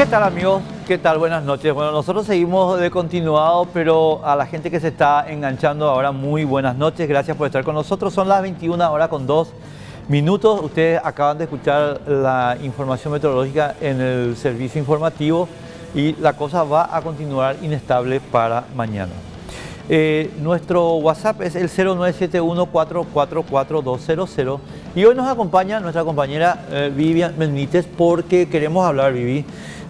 tal, amigos? ¿Qué tal? Buenas noches. Bueno, nosotros seguimos de continuado, pero a la gente que se está enganchando ahora, muy buenas noches. Gracias por estar con nosotros. Son las 21 horas con 2 minutos. Ustedes acaban de escuchar la información meteorológica en el servicio informativo y la cosa va a continuar inestable para mañana. Nuestro WhatsApp es el 0971444200 y hoy nos acompaña nuestra compañera Vivian Benítez porque queremos hablar, Vivi,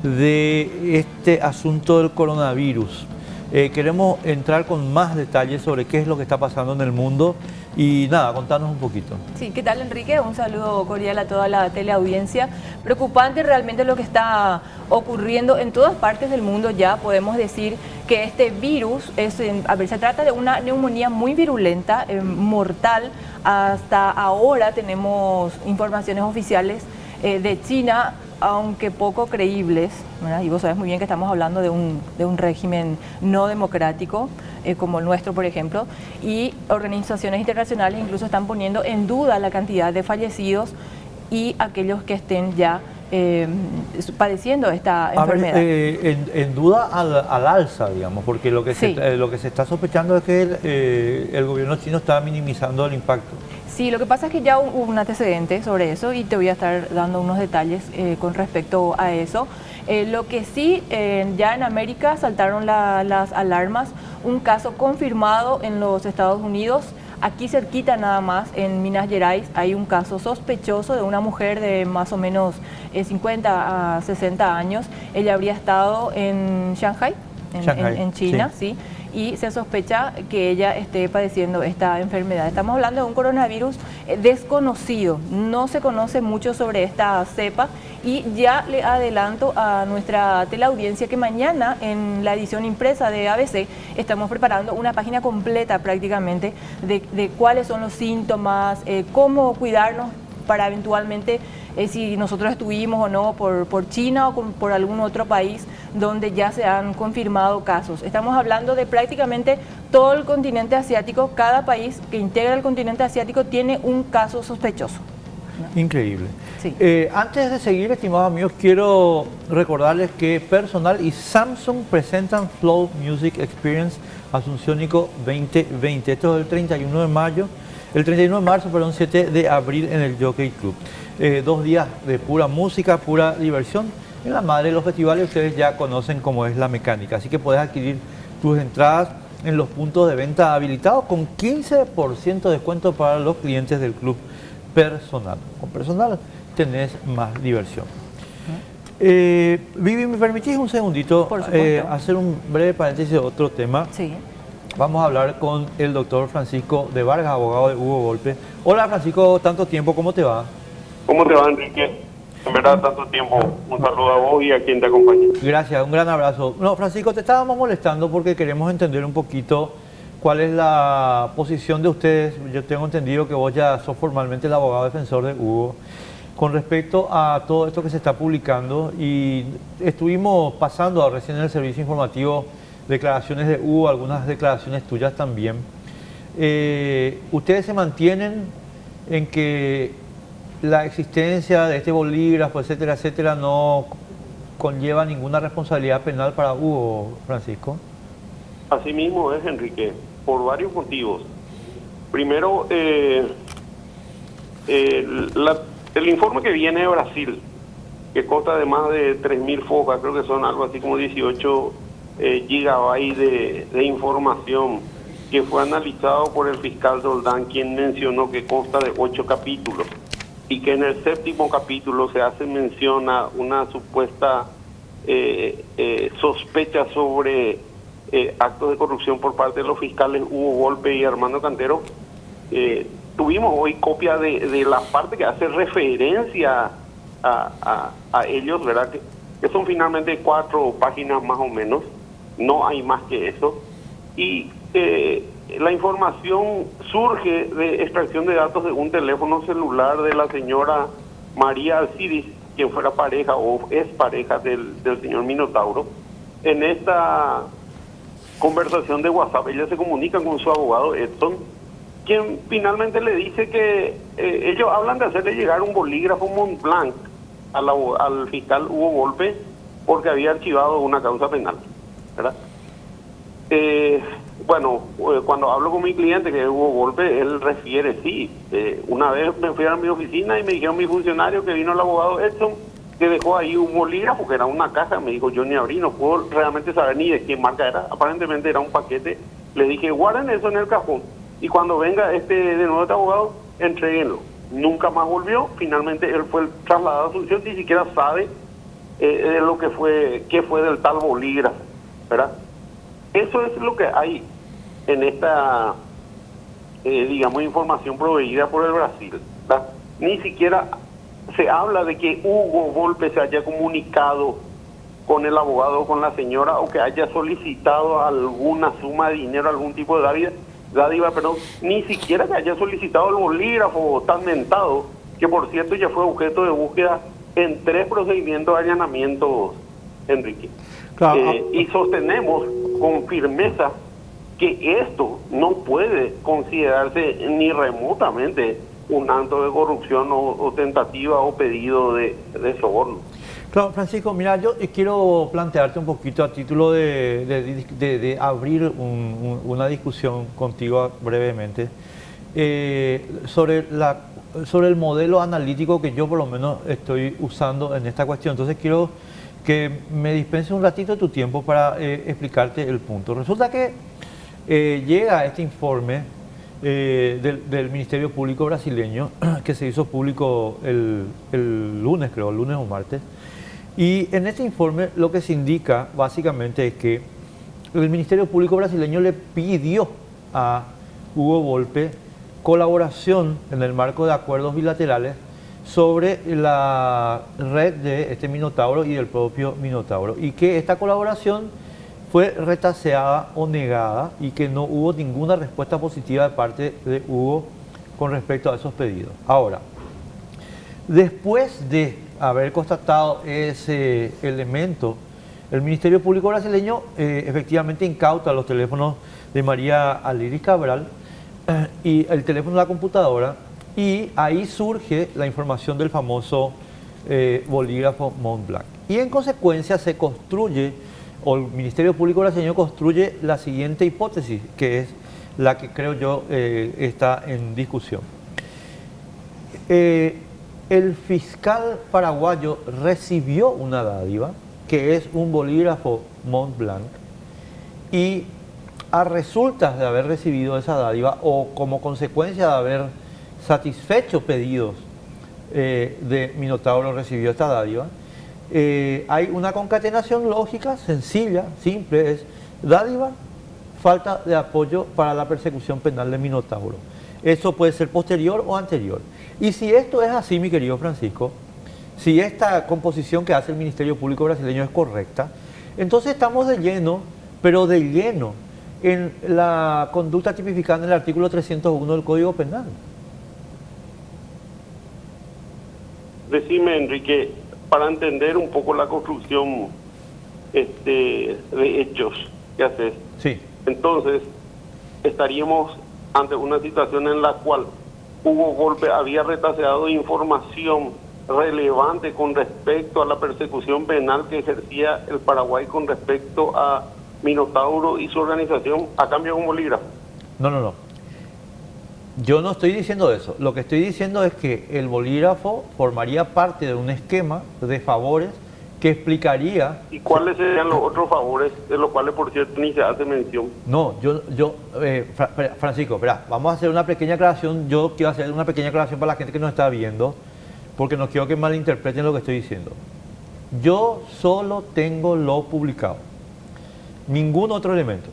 de este asunto del coronavirus. Queremos entrar con más detalles sobre qué es lo que está pasando en el mundo y nada, contanos un poquito. Sí, ¿qué tal, Enrique? Un saludo cordial a toda la teleaudiencia. Preocupante realmente lo que está ocurriendo en todas partes del mundo. Ya podemos decir que este virus se trata de una neumonía muy virulenta, mortal. Hasta ahora tenemos informaciones oficiales de China, aunque poco creíbles, ¿verdad? Y vos sabés muy bien que estamos hablando de un régimen no democrático, como el nuestro, por ejemplo, y organizaciones internacionales incluso están poniendo en duda la cantidad de fallecidos y aquellos que estén ya padeciendo esta enfermedad. En duda al alza, digamos, porque lo que, sí, lo que se está sospechando es que el gobierno chino está minimizando el impacto. Sí, lo que pasa es que ya hubo un antecedente sobre eso y te voy a estar dando unos detalles con respecto a eso. Lo que sí, ya en América saltaron las alarmas, un caso confirmado en los Estados Unidos. Aquí cerquita nada más, en Minas Gerais, hay un caso sospechoso de una mujer de más o menos 50 a 60 años. Ella habría estado en Shanghai, en China, sí. Y se sospecha que ella esté padeciendo esta enfermedad. Estamos hablando de un coronavirus desconocido, no se conoce mucho sobre esta cepa y ya le adelanto a nuestra teleaudiencia que mañana en la edición impresa de ABC estamos preparando una página completa prácticamente de cuáles son los síntomas, cómo cuidarnos para eventualmente si nosotros estuvimos o no por China o por algún otro país donde ya se han confirmado casos. Estamos hablando de prácticamente todo el continente asiático. Cada país que integra el continente asiático tiene un caso sospechoso. Increíble. Sí. Antes de seguir, estimados amigos, quiero recordarles que Personal y Samsung presentan Flow Music Experience Asunciónico 2020. Esto es el 31 de mayo. El 31 de marzo, perdón, 7 de abril en el Jockey Club. 2 días de pura música, pura diversión. En la madre de los festivales ustedes ya conocen cómo es la mecánica, así que puedes adquirir tus entradas en los puntos de venta habilitados con 15% de descuento para los clientes del Club Personal. Con Personal tenés más diversión. Vivi, ¿me permitís un segundito hacer un breve paréntesis de otro tema? Sí. Vamos a hablar con el doctor Francisco de Vargas, abogado de Hugo Volpe. Hola Francisco, tanto tiempo, ¿cómo te va? ¿Cómo te va, Enrique? En verdad, tanto tiempo. Un saludo a vos y a quien te acompaña. Gracias, un gran abrazo. No, Francisco, te estábamos molestando porque queremos entender un poquito cuál es la posición de ustedes. Yo tengo entendido que vos ya sos formalmente el abogado defensor de Hugo. Con respecto a todo esto que se está publicando, y estuvimos pasando recién en el servicio informativo declaraciones de Hugo, algunas declaraciones tuyas también. ¿Ustedes se mantienen en que la existencia de este bolígrafo, etcétera, etcétera, no conlleva ninguna responsabilidad penal para Hugo, Francisco? Así mismo es, Enrique, por varios motivos. Primero, el informe que viene de Brasil, que consta de más de 3.000 focas, creo que son algo así como 18 gigabytes de información, que fue analizado por el fiscal Doldán, quien mencionó que consta de 8 capítulos. Y que en el 7º capítulo se hace mención a una supuesta sospecha sobre actos de corrupción por parte de los fiscales Hugo Volpe y Armando Cantero. Tuvimos hoy copia de la parte que hace referencia a ellos, ¿verdad? Que son finalmente 4 páginas más o menos, no hay más que eso. Y la información surge de extracción de datos de un teléfono celular de la señora María Alcides, quien fuera pareja o es pareja del señor Minotauro. En esta conversación de WhatsApp, ella se comunica con su abogado Edson, quien finalmente le dice que ellos hablan de hacerle llegar un bolígrafo Montblanc al fiscal Hugo Volpe porque había archivado una causa penal, ¿verdad? Bueno, cuando hablo con mi cliente, que hubo golpe, él refiere, sí, una vez me fui a mi oficina y me dijeron mi funcionario que vino el abogado Edson, que dejó ahí un bolígrafo, que era una caja, me dijo, yo ni abrí, no puedo realmente saber ni de qué marca era, aparentemente era un paquete, le dije, guarden eso en el cajón, y cuando venga de nuevo este abogado, entréguenlo. Nunca más volvió, finalmente él fue trasladado a Asunción, ni siquiera sabe de lo que fue, qué fue del tal bolígrafo, ¿verdad? Eso es lo que hay en esta, digamos, información proveída por el Brasil, ¿verdad? Ni siquiera se habla de que Hugo Volpe se haya comunicado con el abogado o con la señora, o que haya solicitado alguna suma de dinero, algún tipo de dádiva, perdón, ni siquiera que haya solicitado el bolígrafo tan mentado, que por cierto ya fue objeto de búsqueda en 3 procedimientos de allanamiento, Enrique. Claro. Y sostenemos con firmeza que esto no puede considerarse ni remotamente un acto de corrupción o tentativa o pedido de soborno. Claro, Francisco, mira, yo quiero plantearte un poquito a título de abrir una discusión contigo brevemente sobre el modelo analítico que yo por lo menos estoy usando en esta cuestión. Entonces quiero que me dispense un ratito de tu tiempo para explicarte el punto. Resulta que llega este informe del Ministerio Público brasileño, que se hizo público el lunes, creo, el lunes o martes, y en este informe lo que se indica básicamente es que el Ministerio Público brasileño le pidió a Hugo Volpe colaboración en el marco de acuerdos bilaterales sobre la red de este Minotauro y del propio Minotauro, y que esta colaboración fue retaseada o negada y que no hubo ninguna respuesta positiva de parte de Hugo con respecto a esos pedidos. Ahora, después de haber constatado ese elemento, el Ministerio Público brasileño efectivamente incauta los teléfonos de María Aliris Cabral y el teléfono de la computadora, y ahí surge la información del famoso bolígrafo Montblanc. Y en consecuencia se construye, o el Ministerio Público brasileño construye la siguiente hipótesis, que es la que creo yo está en discusión. El fiscal paraguayo recibió una dádiva, que es un bolígrafo Montblanc, y a resultas de haber recibido esa dádiva, o como consecuencia de haber satisfecho pedidos de Minotauro recibió esta dádiva, hay una concatenación lógica, sencilla, simple, es dádiva, falta de apoyo para la persecución penal de Minotauro. Eso puede ser posterior o anterior. Y si esto es así, mi querido Francisco, si esta composición que hace el Ministerio Público brasileño es correcta, entonces estamos de lleno, pero de lleno, en la conducta tipificada en el artículo 301 del Código Penal. Decime, Enrique, para entender un poco la construcción de hechos que haces. Sí. Entonces, estaríamos ante una situación en la cual Hugo Volpe había retaseado información relevante con respecto a la persecución penal que ejercía el Paraguay con respecto a Minotauro y su organización a cambio de un bolígrafo. No. Yo no estoy diciendo eso. Lo que estoy diciendo es que el bolígrafo formaría parte de un esquema de favores que explicaría... ¿Y cuáles serían los otros favores, de los cuales, por cierto, ni se hace mención? No, Francisco, espera, vamos a hacer una pequeña aclaración. Yo quiero hacer una pequeña aclaración para la gente que nos está viendo, porque no quiero que malinterpreten lo que estoy diciendo. Yo solo tengo lo publicado, ningún otro elemento.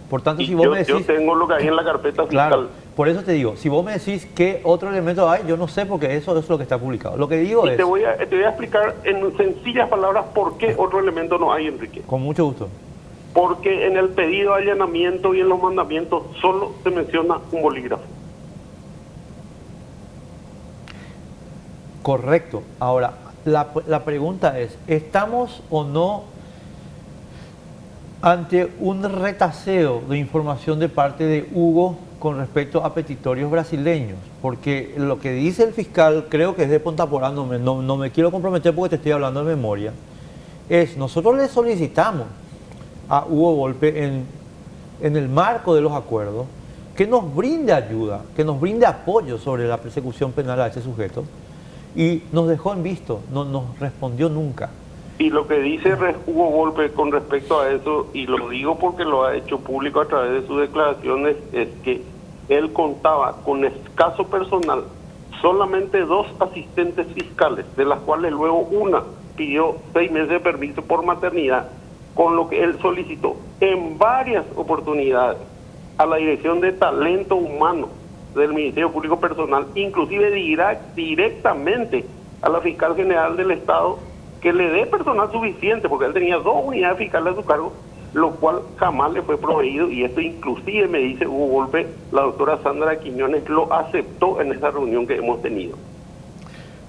Por tanto, si vos me decís... Yo tengo lo que hay en la carpeta fiscal. Claro, por eso te digo, si vos me decís qué otro elemento hay, yo no sé, porque eso es lo que está publicado. Lo que digo es... Te voy a explicar en sencillas palabras por qué otro elemento no hay, Enrique. Con mucho gusto. Porque en el pedido de allanamiento y en los mandamientos solo se menciona un bolígrafo. Correcto. Ahora, la pregunta es, ¿estamos o no ante un retaseo de información de parte de Hugo con respecto a petitorios brasileños? Porque lo que dice el fiscal, creo que es de Ponta Porá, no me quiero comprometer porque te estoy hablando de memoria, nosotros le solicitamos a Hugo Volpe en el marco de los acuerdos que nos brinde ayuda, que nos brinde apoyo sobre la persecución penal a ese sujeto, y nos dejó en visto, no nos respondió nunca. Y lo que dice Hugo Volpe con respecto a eso, y lo digo porque lo ha hecho público a través de sus declaraciones, es que él contaba con escaso personal, solamente 2 asistentes fiscales, de las cuales luego una pidió 6 meses de permiso por maternidad, con lo que él solicitó en varias oportunidades a la Dirección de Talento Humano del Ministerio Público Personal, inclusive directamente a la Fiscal General del Estado, que le dé personal suficiente, porque él tenía 2 unidades fiscales a su cargo, lo cual jamás le fue proveído, y esto inclusive, me dice Hugo Volpe, la doctora Sandra Quiñones lo aceptó en esa reunión que hemos tenido.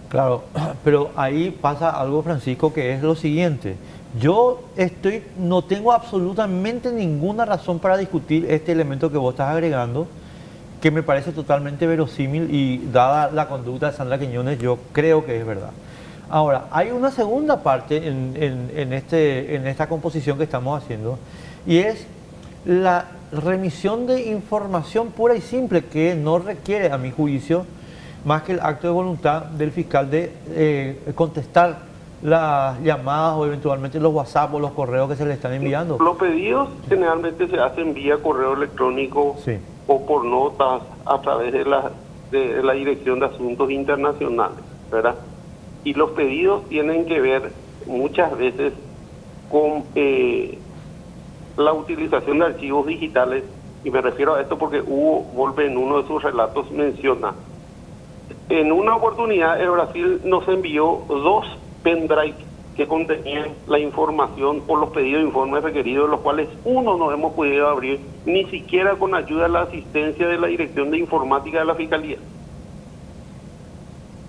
Claro, pero ahí pasa algo, Francisco, que es lo siguiente. Yo no tengo absolutamente ninguna razón para discutir este elemento que vos estás agregando, que me parece totalmente verosímil, y dada la conducta de Sandra Quiñones, yo creo que es verdad. Ahora, hay una segunda parte en esta composición que estamos haciendo, y es la remisión de información pura y simple, que no requiere, a mi juicio, más que el acto de voluntad del fiscal de contestar las llamadas o eventualmente los WhatsApp o los correos que se le están enviando. Los pedidos generalmente se hacen vía correo electrónico, sí, o por notas a través de la Dirección de Asuntos Internacionales, ¿verdad? Y los pedidos tienen que ver muchas veces con la utilización de archivos digitales, y me refiero a esto porque Hugo Volpe en uno de sus relatos menciona: en una oportunidad el Brasil nos envió 2 pendrive que contenían la información o los pedidos de informes requeridos, los cuales uno no hemos podido abrir, ni siquiera con ayuda de la asistencia de la Dirección de Informática de la Fiscalía.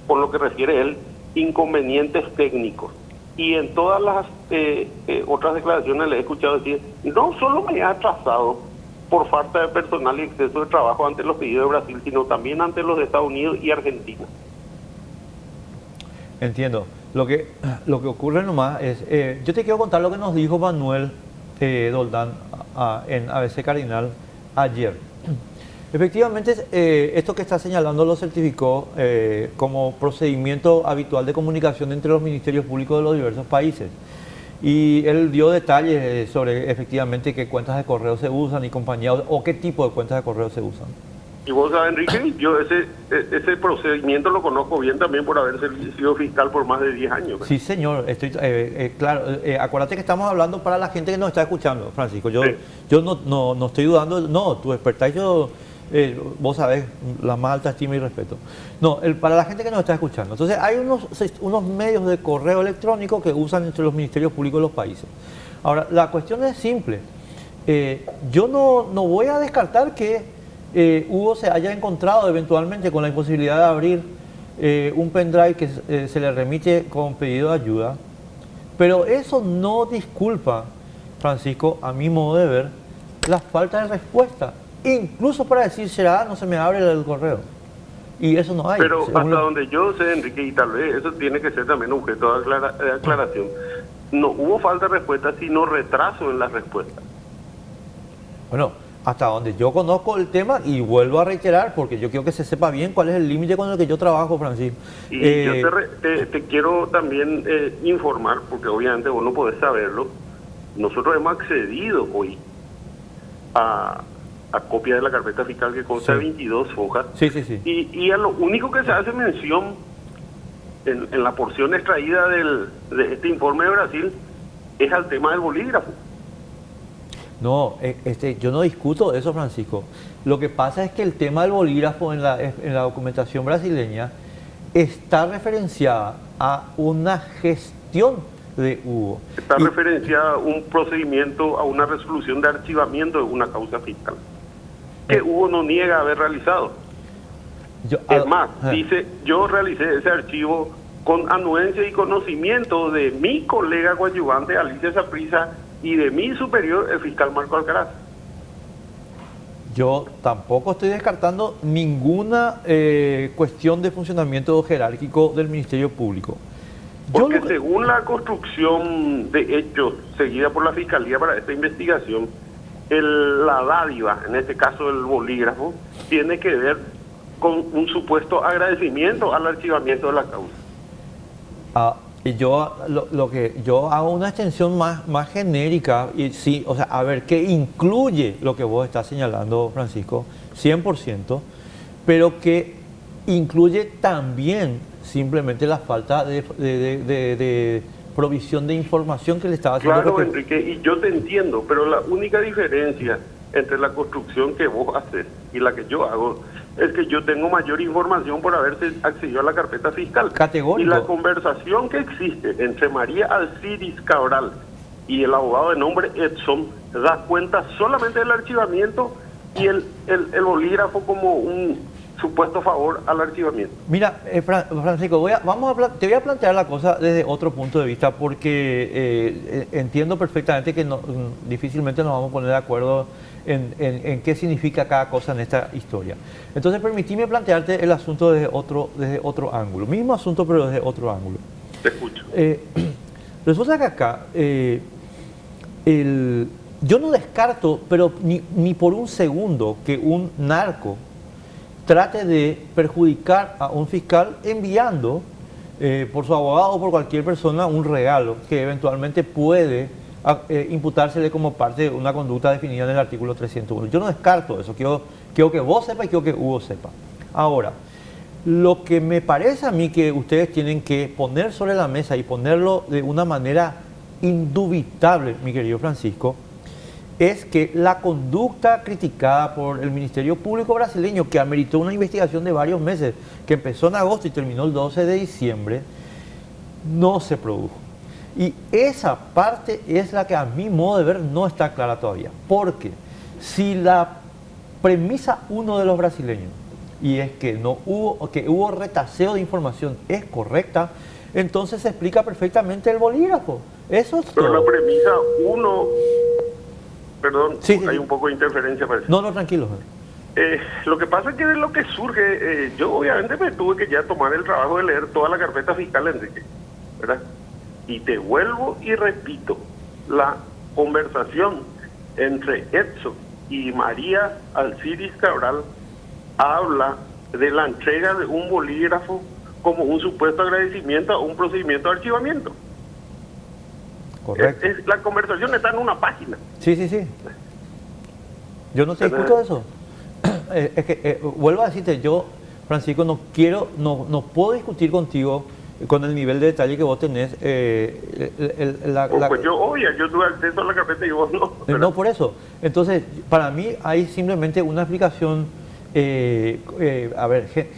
Por lo que refiere él, inconvenientes técnicos. Y en todas las otras declaraciones le he escuchado decir: no solo me he atrasado por falta de personal y exceso de trabajo ante los pedidos de Brasil, sino también ante los de Estados Unidos y Argentina. Entiendo. Lo que ocurre nomás es, yo te quiero contar lo que nos dijo Manuel Doldán en ABC Cardinal ayer. Efectivamente, esto que está señalando lo certificó como procedimiento habitual de comunicación entre los ministerios públicos de los diversos países. Y él dio detalles sobre efectivamente qué cuentas de correo se usan y compañías, o qué tipo de cuentas de correo se usan. Y vos sabés, Enrique, yo ese procedimiento lo conozco bien también por haber sido fiscal por más de 10 años. Sí, señor, estoy claro. Acuérdate que estamos hablando para la gente que nos está escuchando, Francisco. Yo no estoy dudando, no, tu expertise, vos sabés, la más alta estima y respeto. No, para la gente que nos está escuchando. Entonces, hay unos medios de correo electrónico que usan entre los ministerios públicos de los países. Ahora, la cuestión es simple. Yo no voy a descartar que Hugo se haya encontrado eventualmente con la imposibilidad de abrir un pendrive que se le remite con pedido de ayuda, pero eso no disculpa, Francisco, a mi modo de ver, la falta de respuesta, incluso para decir: será, no se me abre el correo, y eso no hay. Pero hasta donde yo sé, Enrique, y tal vez eso tiene que ser también objeto de aclaración, no hubo falta de respuesta, sino retraso en la respuesta. Bueno, hasta donde yo conozco el tema, y vuelvo a reiterar, porque yo quiero que se sepa bien cuál es el límite con el que yo trabajo, Francisco. Y yo te quiero también informar, porque obviamente vos no podés saberlo, nosotros hemos accedido hoy a copia de la carpeta fiscal que consta de 22 hojas. Sí. Y a lo único que se hace mención en la porción extraída de este informe de Brasil es al tema del bolígrafo. No, yo no discuto eso, Francisco. Lo que pasa es que el tema del bolígrafo en la documentación brasileña está referenciada a una gestión de Hugo. Está referenciada a un procedimiento, a una resolución de archivamiento de una causa fiscal, que Hugo no niega haber realizado. Es más, dice: yo realicé ese archivo con anuencia y conocimiento de mi colega coadyuvante Alicia Saprissa y de mi superior, el fiscal Marco Alcaraz. Yo tampoco estoy descartando ninguna cuestión de funcionamiento jerárquico del Ministerio Público. Porque según la construcción de hechos seguida por la Fiscalía para esta investigación, la dádiva, en este caso el bolígrafo, tiene que ver con un supuesto agradecimiento al archivamiento de la causa. Y yo lo que yo hago una extensión más genérica, y sí, o sea, a ver, que incluye lo que vos estás señalando, Francisco, 100%, pero que incluye también simplemente la falta de provisión de información que le estaba haciendo. Claro, Enrique, y yo te entiendo, pero la única diferencia entre la construcción que vos haces y la que yo hago es que yo tengo mayor información por haberse accedido a la carpeta fiscal. Categórico. Y la conversación que existe entre María Alcides Cabral y el abogado de nombre Edson da cuenta solamente del archivamiento y el bolígrafo como un supuesto favor al archivamiento. Mira, Francisco, te voy a plantear la cosa desde otro punto de vista porque entiendo perfectamente que difícilmente nos vamos a poner de acuerdo en qué significa cada cosa en esta historia. Entonces, permitime plantearte el asunto desde otro ángulo. Mismo asunto, pero desde otro ángulo. Te escucho. Resulta que acá yo no descarto, pero ni por un segundo, que un narco trate de perjudicar a un fiscal enviando por su abogado o por cualquier persona un regalo que eventualmente puede imputársele como parte de una conducta definida en el artículo 301. Yo no descarto eso, quiero que vos sepas y quiero que Hugo sepa. Ahora, lo que me parece a mí que ustedes tienen que poner sobre la mesa y ponerlo de una manera indubitable, mi querido Francisco, es que la conducta criticada por el Ministerio Público brasileño, que ameritó una investigación de varios meses, que empezó en agosto y terminó el 12 de diciembre, no se produjo. Y esa parte es la que a mi modo de ver no está clara todavía. Porque si la premisa uno de los brasileños, y es que hubo retaseo de información, es correcta, entonces se explica perfectamente el bolígrafo. Eso es Pero todo. la premisa uno... Perdón, sí, hay un poco de interferencia, parece. No, tranquilo. Lo que pasa es que de lo que surge, yo obviamente me tuve que ya tomar el trabajo de leer toda la carpeta fiscal, Enrique, ¿verdad? Y te vuelvo y repito, la conversación entre Edson y María Alcides Cabral habla de la entrega de un bolígrafo como un supuesto agradecimiento a un procedimiento de archivamiento. Correcto. La conversación está en una página. Sí. Yo no te discuto eso. Es que, vuelvo a decirte, yo, Francisco, no puedo discutir contigo con el nivel de detalle que vos tenés. Pues yo tuve acceso a la carpeta y vos no. No, por eso. Entonces, para mí hay simplemente una explicación,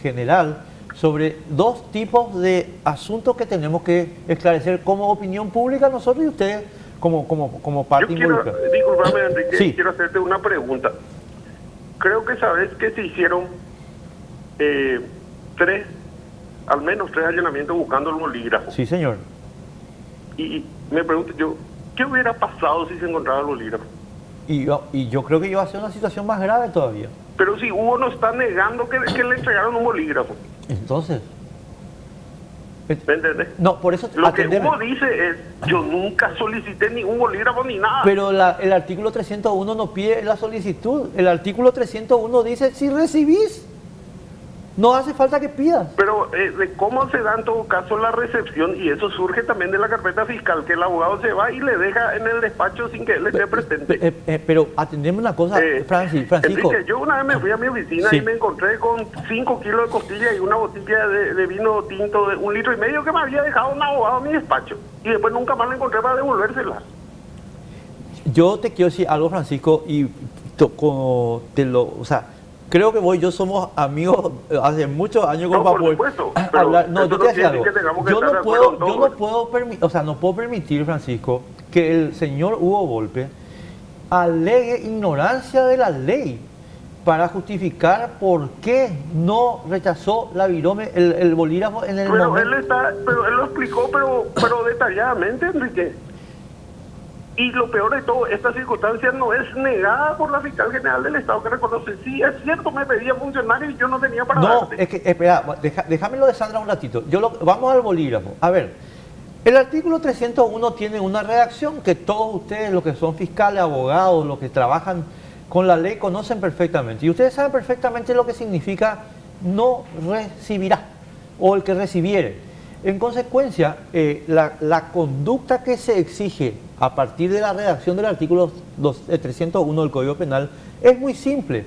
general, sobre dos tipos de asuntos que tenemos que esclarecer como opinión pública nosotros y ustedes como parte involucrada. Disculpame, Enrique, sí. Quiero hacerte una pregunta. Creo que sabes que se hicieron al menos tres allanamientos buscando el bolígrafo. Sí, señor. Y me pregunto yo, ¿qué hubiera pasado si se encontraba el bolígrafo? Y yo creo que iba a ser una situación más grave todavía. Pero si Hugo no está negando que le entregaron un bolígrafo. Entonces, ¿me entiendes? No, por eso... Lo que Hugo dice es, yo nunca solicité ni un bolígrafo ni nada. Pero el artículo 301 no pide la solicitud. El artículo 301 dice, si recibís, no hace falta que pidas. Pero de cómo se da en todo caso la recepción, y eso surge también de la carpeta fiscal, que el abogado se va y le deja en el despacho sin que él esté presente. Pero atendeme una cosa, Francisco. Enrique, yo una vez me fui a mi oficina y me encontré con 5 kilos de costilla y una botella de vino tinto de 1,5 litros que me había dejado un abogado en mi despacho. Y después nunca más la encontré para devolvérsela. Yo te quiero decir algo, Francisco, y creo que vos y yo somos amigos hace muchos años con por supuesto, hablar. No, yo te decía algo. Yo no puedo permitir, Francisco, que el señor Hugo Volpe alegue ignorancia de la ley para justificar por qué no rechazó la virome, el bolígrafo en el momento. Pero él lo explicó, pero detalladamente, Enrique. Y lo peor de todo, esta circunstancia no es negada por la fiscal general del Estado, que reconoce, sí, es cierto, me pedía funcionario y yo no tenía para darte. No, es que, espera, déjamelo de Sandra un ratito. Vamos al bolígrafo. A ver, El artículo 301 tiene una redacción que todos ustedes, los que son fiscales, abogados, los que trabajan con la ley, conocen perfectamente. Y ustedes saben perfectamente lo que significa no recibirá o el que recibiere. En consecuencia, la conducta que se exige a partir de la redacción del artículo 301 del Código Penal es muy simple.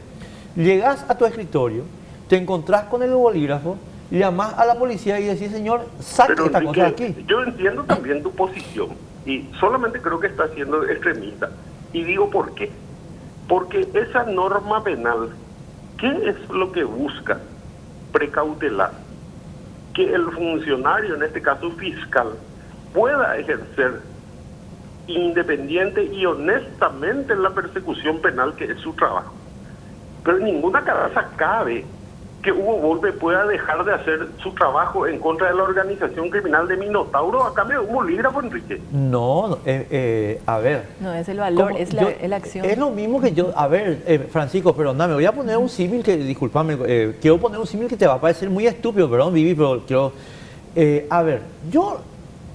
Llegás a tu escritorio, te encontrás con el bolígrafo, llamás a la policía y decís, señor, saque Pero, esta cosa de Enrique, aquí. yo entiendo también tu posición y solamente creo que está siendo extremista. Y digo por qué. Porque esa norma penal, ¿qué es lo que busca? Precautelar. Que el funcionario, en este caso fiscal, pueda ejercer independiente y honestamente la persecución penal que es su trabajo. Pero en ninguna cabeza cabe que Hugo Volpe pueda dejar de hacer su trabajo en contra de la organización criminal de Minotauro a cambio de un bolígrafo, Enrique. No, a ver. No es el valor, ¿Cómo? es la acción. Es lo mismo que yo, a ver, Francisco, perdóname, voy a poner un símil que, discúlpame, quiero poner un símil que te va a parecer muy estúpido, perdón, Vivi, pero quiero, a ver, yo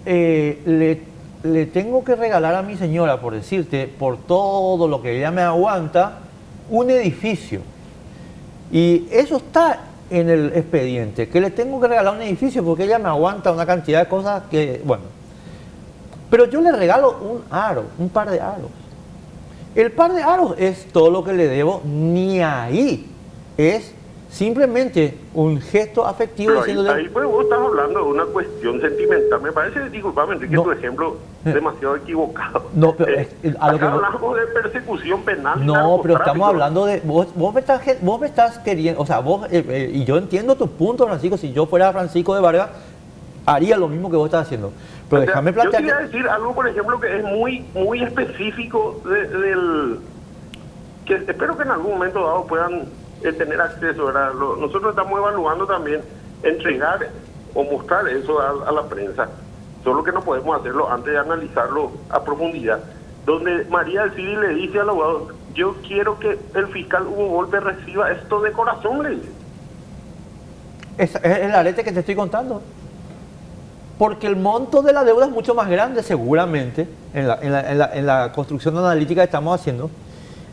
le tengo que regalar a mi señora, por decirte, por todo lo que ella me aguanta, un edificio. Y eso está en el expediente, que le tengo que regalar un edificio porque ella me aguanta una cantidad de cosas que, bueno. Pero yo le regalo un aro, un par de aros. El par de aros es todo lo que le debo, ni ahí. Es simplemente un gesto afectivo Pero diciéndole... ahí pues vos estás hablando de una cuestión sentimental. Me parece, disculpame, Enrique, No. tu ejemplo demasiado equivocado. No, pero a lo que acá no- hablamos de persecución penal. y No, pero estamos narcotráfico. hablando de... Vos me estás queriendo... O sea, vos... y yo entiendo tu punto, Francisco. Si yo fuera Francisco de Vargas, haría lo mismo que vos estás haciendo. Pero O sea, déjame yo plantear... quería decir algo, por ejemplo, que es muy específico del... que espero que en algún momento dado puedan tener acceso, ¿verdad? Nosotros estamos evaluando también entregar o mostrar eso a la prensa, solo que no podemos hacerlo antes de analizarlo a profundidad, donde María del Cid le dice al abogado, yo quiero que el fiscal Hugo Volpe reciba esto de corazón, le dice. Es el arete que te estoy contando. Porque el monto de la deuda es mucho más grande, seguramente, en la construcción analítica que estamos haciendo.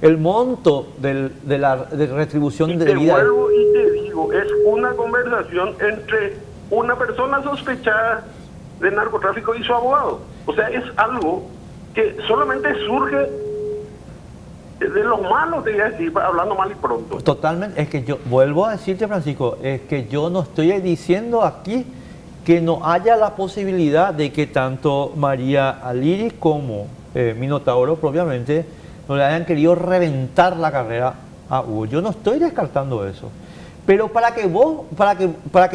El monto de la retribución Y de te vida. vuelvo y te digo, es una conversación entre una persona sospechada de narcotráfico y su abogado. O sea, es algo que solamente surge de los malos, te voy a decir, hablando mal y pronto. Totalmente, es que yo vuelvo a decirte, Francisco, es que yo no estoy diciendo aquí que no haya la posibilidad de que tanto María Aliris como Minotauro propiamente no le hayan querido reventar la carrera a Hugo. Yo no estoy descartando eso. Pero para que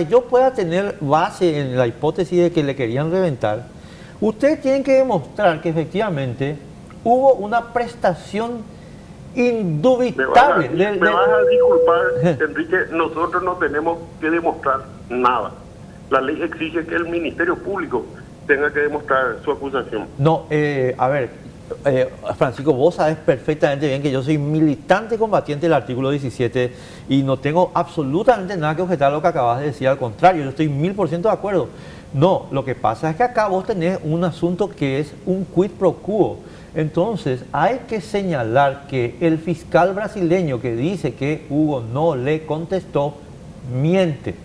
yo pueda tener base en la hipótesis de que le querían reventar, ustedes tienen que demostrar que efectivamente hubo una prestación indubitable. Me vas a disculpar, Enrique, nosotros no tenemos que demostrar nada. La ley exige que el Ministerio Público tenga que demostrar su acusación. No, a ver, Francisco, vos sabes perfectamente bien que yo soy militante combatiente del artículo 17 y no tengo absolutamente nada que objetar a lo que acabas de decir, al contrario, yo estoy 1000% de acuerdo. No, lo que pasa es que acá vos tenés un asunto que es un quid pro quo. Entonces, hay que señalar que el fiscal brasileño que dice que Hugo no le contestó, miente.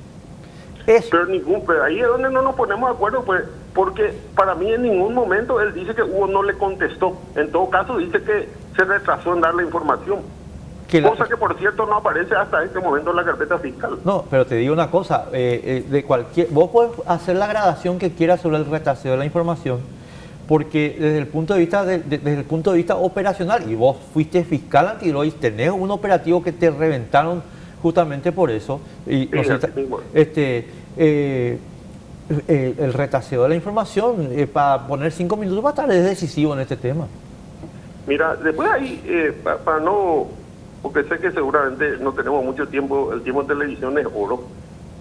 Eso. Pero ahí es donde no nos ponemos de acuerdo, pues, porque para mí en ningún momento él dice que Hugo no le contestó. En todo caso dice que se retrasó en dar la información. Cosa que, por cierto, no aparece hasta este momento en la carpeta fiscal. No, pero te digo una cosa, vos podés hacer la gradación que quieras sobre el retraseo de la información, porque desde el punto de vista desde el punto de vista operacional, y vos fuiste fiscal antidrogas, tenés un operativo que te reventaron justamente por eso, y Sí, el retraseo de la información, para poner 5 minutos más tarde, es decisivo en este tema. Mira, después ahí, para no, porque sé que seguramente no tenemos mucho tiempo, el tiempo en televisión es oro,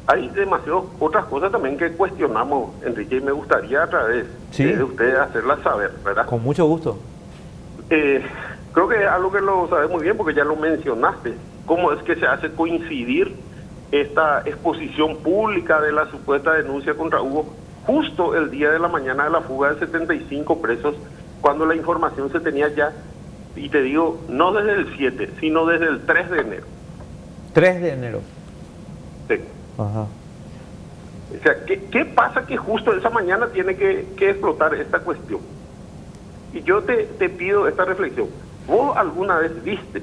hay demasiadas otras cosas también que cuestionamos, Enrique, y me gustaría a través de ustedes hacerlas saber, ¿verdad? Con mucho gusto. Creo que es algo que lo sabes muy bien porque ya lo mencionaste, cómo es que se hace coincidir esta exposición pública de la supuesta denuncia contra Hugo justo el día de la mañana de la fuga de 75 presos, cuando la información se tenía ya, y te digo, no desde el 7, sino desde el 3 de enero. 3 de enero. Sí. Ajá. O sea, ¿qué pasa que justo esa mañana tiene que explotar esta cuestión? Y yo te pido esta reflexión. ¿Vos alguna vez viste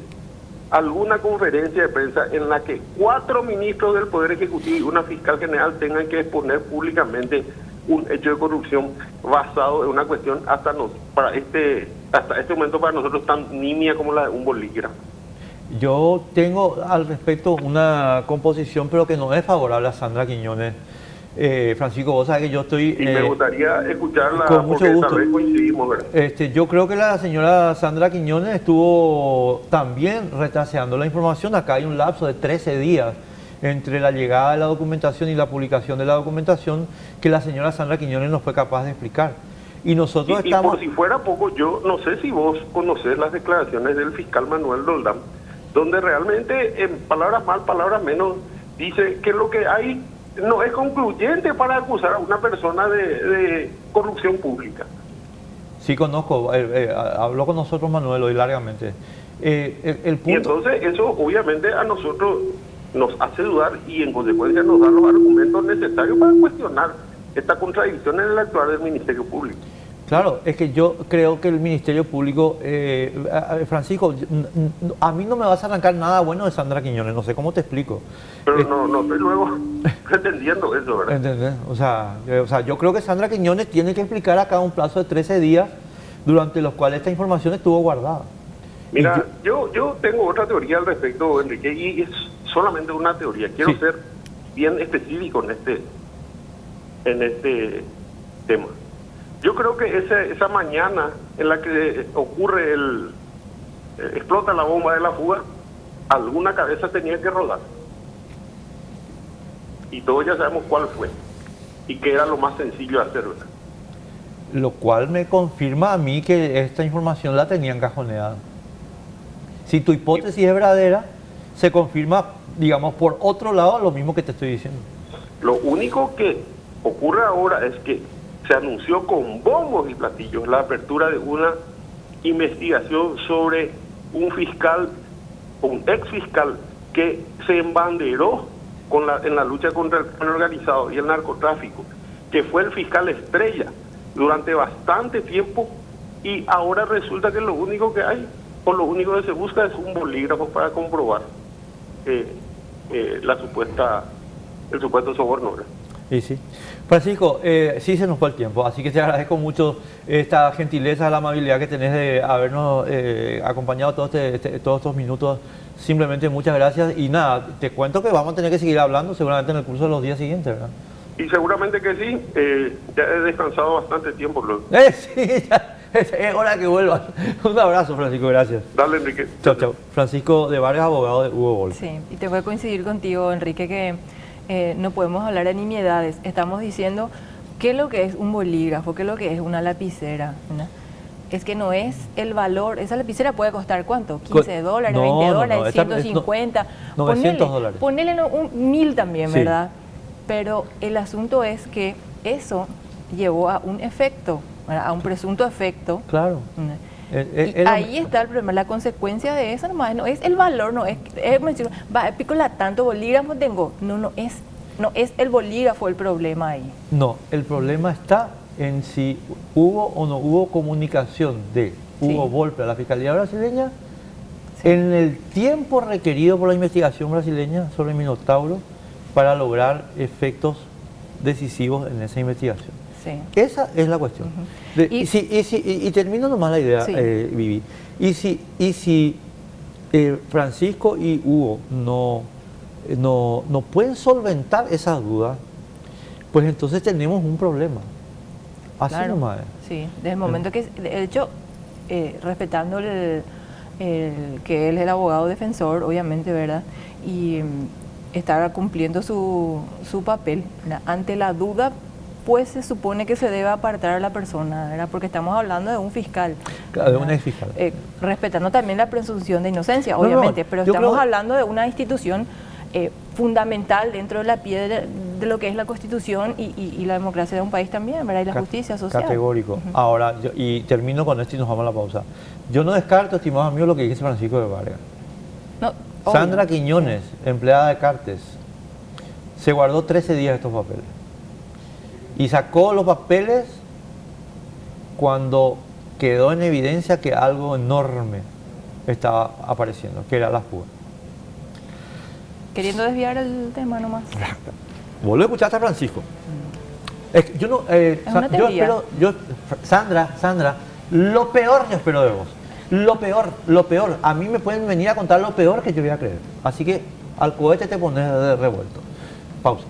alguna conferencia de prensa en la que 4 ministros del Poder Ejecutivo y una fiscal general tengan que exponer públicamente un hecho de corrupción basado en una cuestión hasta este momento para nosotros tan nimia como la de un bolígrafo? Yo tengo al respecto una composición, pero que no es favorable a Sandra Quiñones. Francisco, vos sabés que yo estoy... Y me gustaría escucharla con mucho porque gusto. tal vez coincidimos, ¿verdad? Yo creo que la señora Sandra Quiñones estuvo también retraseando la información. Acá hay un lapso de 13 días entre la llegada de la documentación y la publicación de la documentación que la señora Sandra Quiñones no fue capaz de explicar. Y nosotros Y estamos... por si fuera poco, yo no sé si vos conocés las declaraciones del fiscal Manuel Roldán, donde realmente, en palabras más, palabras menos, dice que lo que hay no es concluyente para acusar a una persona de corrupción pública. Sí, conozco, habló con nosotros Manuel hoy largamente. El punto... Y entonces eso obviamente a nosotros nos hace dudar y en consecuencia nos da los argumentos necesarios para cuestionar esta contradicción en el actuar del Ministerio Público. Claro, es que yo creo que el Ministerio Público, Francisco, a mí no me vas a arrancar nada bueno de Sandra Quiñones, no sé cómo te explico. Pero no estoy luego pretendiendo eso, ¿verdad? ¿Entendés? O sea, yo creo que Sandra Quiñones tiene que explicar acá un plazo de 13 días durante los cuales esta información estuvo guardada. Mira, yo tengo otra teoría al respecto, Enrique, y es solamente una teoría. Quiero ser bien específico en este tema. Yo creo que esa mañana en la que ocurre explota la bomba de la fuga, alguna cabeza tenía que rodar. Y todos ya sabemos cuál fue. Y que era lo más sencillo de hacer, ¿verdad? Lo cual me confirma a mí que esta información la tenían cajoneada. Si tu hipótesis es verdadera, se confirma, digamos, por otro lado, lo mismo que te estoy diciendo. Lo único que ocurre ahora es que se anunció con bombos y platillos la apertura de una investigación sobre un fiscal, un ex fiscal, que se embanderó en la lucha contra el crimen organizado y el narcotráfico, que fue el fiscal estrella durante bastante tiempo, y ahora resulta que lo único que hay, o lo único que se busca, es un bolígrafo para comprobar el supuesto soborno, ¿verdad? Sí, sí. Francisco, sí se nos fue el tiempo, así que te agradezco mucho esta gentileza, la amabilidad que tenés de habernos acompañado todos estos minutos. Simplemente muchas gracias y nada, te cuento que vamos a tener que seguir hablando seguramente en el curso de los días siguientes, ¿verdad? Y seguramente que sí, ya he descansado bastante tiempo. Sí, ya, es hora que vuelvas. Un abrazo, Francisco, gracias. Dale, Enrique. Chao, chao. Francisco de Vargas, abogado de Hugo Boll. Sí, y te voy a coincidir contigo, Enrique, que no podemos hablar de nimiedades. Estamos diciendo qué es lo que es un bolígrafo, qué es lo que es una lapicera, ¿no? Es que no es el valor. Esa lapicera puede costar ¿cuánto? $15, No, $20, no, 150. $900. Ponele 1.000 también, Sí. ¿verdad? Pero el asunto es que eso llevó a un efecto, ¿verdad? A un presunto efecto. Claro. Y ahí está el problema, la consecuencia de eso nomás, no es el valor, no es picola tanto bolígrafo tengo, no es el bolígrafo el problema ahí. No, el problema está en si hubo o no hubo comunicación de Hugo Volpe a la Fiscalía brasileña en el tiempo requerido por la investigación brasileña sobre el Minotauro para lograr efectos decisivos en esa investigación. Sí. Esa es la cuestión. Y termino nomás la idea, Vivi. Y si Francisco y Hugo no pueden solventar esas dudas, pues entonces tenemos un problema. Así nomás. Sí, desde el momento que, de hecho, respetando que él es el abogado defensor, obviamente, ¿verdad? Y estar cumpliendo su papel, ¿verdad? Ante la duda, pues se supone que se debe apartar a la persona, ¿verdad? Porque estamos hablando de un fiscal. Claro, de un ex fiscal. Respetando también la presunción de inocencia, obviamente, pero estamos hablando de una institución fundamental dentro de la piedra de lo que es la Constitución y la democracia de un país también, ¿verdad? Y la justicia social. Categórico. Ahora, y termino con esto y nos vamos a la pausa. Yo no descarto, estimados amigos, lo que dice Francisco de Vargas. No, Sandra obvio. Quiñones, empleada de Cartes, se guardó 13 días estos papeles. Y sacó los papeles cuando quedó en evidencia que algo enorme estaba apareciendo, que era la fuga. Queriendo desviar el tema nomás. Vos lo escuchaste a Francisco. Yo no, una yo teoría. espero, Sandra, lo peor yo espero de vos. Lo peor. A mí me pueden venir a contar lo peor que yo voy a creer. Así que al cohete te pones de revuelto. Pausa.